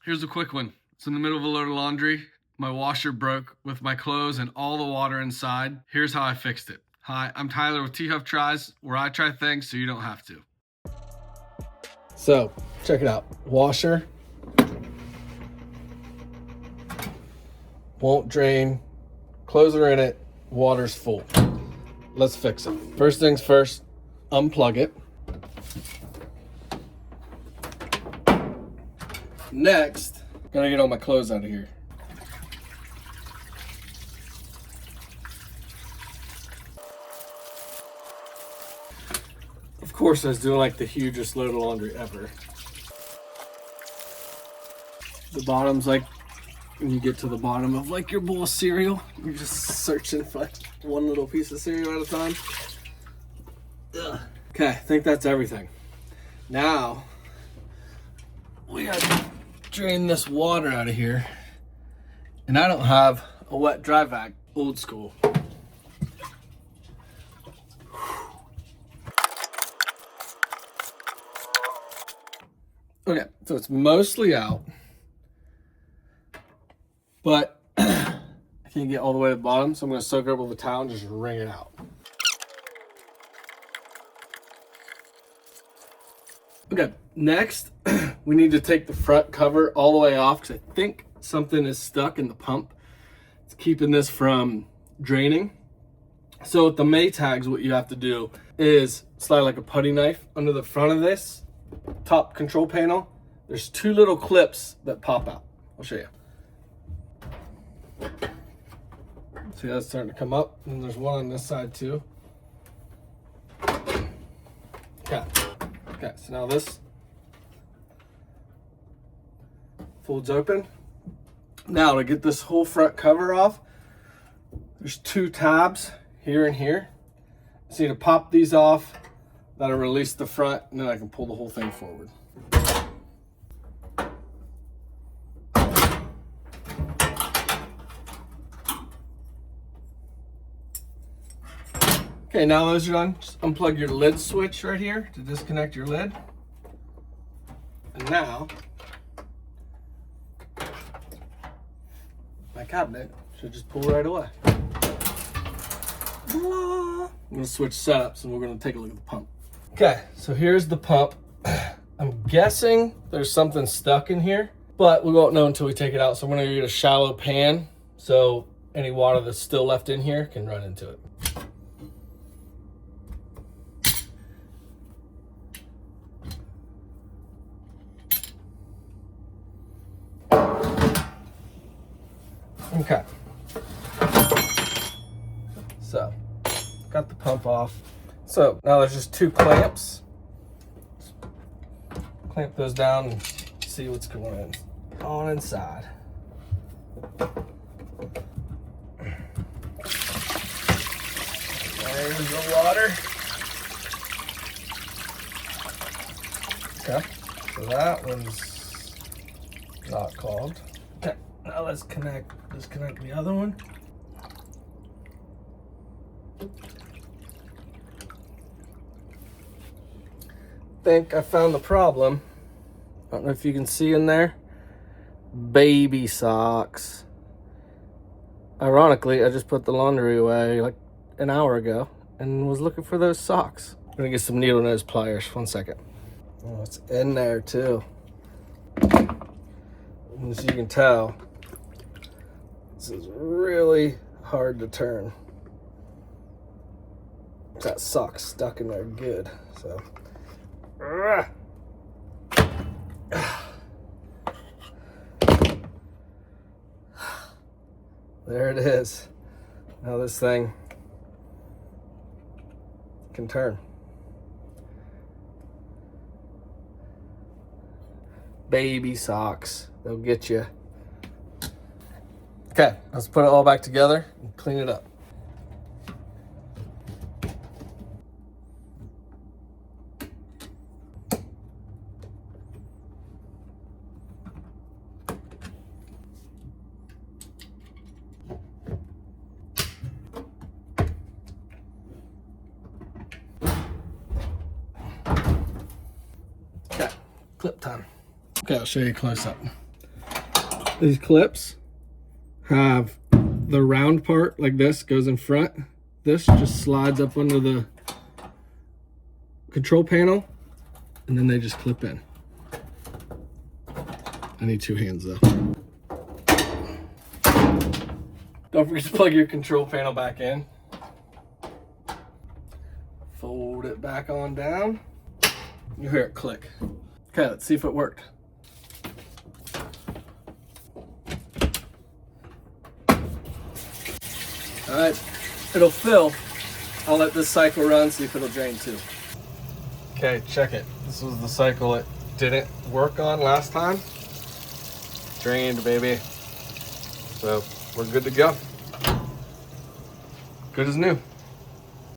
Here's a quick one. It's in the middle of a load of laundry. My washer broke with my clothes and all the water inside. Here's how I fixed it. Hi, I'm Tyler with T-Huff Tries, where I try things so you don't have to. So, check it out. Washer. Won't drain. Clothes are in it. Water's full. Let's fix it. First things first, unplug it. Next, gotta get all my clothes out of here. Of course, I was doing like the hugest load of laundry ever. The bottom's like, when you get to the bottom of like your bowl of cereal, you're just searching for like one little piece of cereal at a time. Ugh. Okay, I think that's everything. Now, we gotta drain this water out of here. And I don't have a wet dry vac, old school. Okay, so it's mostly out, but I can't get all the way to the bottom, so I'm gonna soak it up with a towel and just wring it out. Okay, next, we need to take the front cover all the way off because I think something is stuck in the pump. It's keeping this from draining. So with the Maytags, what you have to do is slide like a putty knife under the front of this top control panel. There's two little clips that pop out. I'll show you. See, that's starting to come up, and there's one on this side too. Okay, so now this folds open. Now to get this whole front cover off, there's two tabs here and here. So you need to pop these off. That'll release the front, and then I can pull the whole thing forward. Okay, now those are done. Just unplug your lid switch right here to disconnect your lid. And now, my cabinet should just pull right away. I'm gonna switch setups and we're gonna take a look at the pump. Okay, so here's the pump. I'm guessing there's something stuck in here, but we won't know until we take it out. So I'm gonna get a shallow pan so any water that's still left in here can run into it. Okay. So, got the pump off. So now there's just two clamps. Just clamp those down and see what's going on inside. There's the water. Okay, so that one's not clogged. Okay, now let's disconnect the other one. Think I found the problem. I don't know if you can see in there. Baby socks. Ironically, I just put the laundry away like an hour ago and was looking for those socks. I'm gonna get some needle nose pliers. 1 second. Oh, it's in there too. As you can tell, this is really hard to turn. That sock stuck in there good, so. There it is. Now this thing can turn. Baby socks, they'll get you. Okay, let's put it all back together and clean it up. Okay, clip time. Okay, I'll show you close up. These clips have the round part like this goes in front. This just slides up under the control panel, and then they just clip in. I need 2 hands though. Don't forget to plug your control panel back in. Fold it back on down. You hear it click. Okay, let's see if it worked. All right, it'll fill. I'll let this cycle run, see if it'll drain too. Okay, check it. This was the cycle it didn't work on last time. Drained, baby. So we're good to go. Good as new.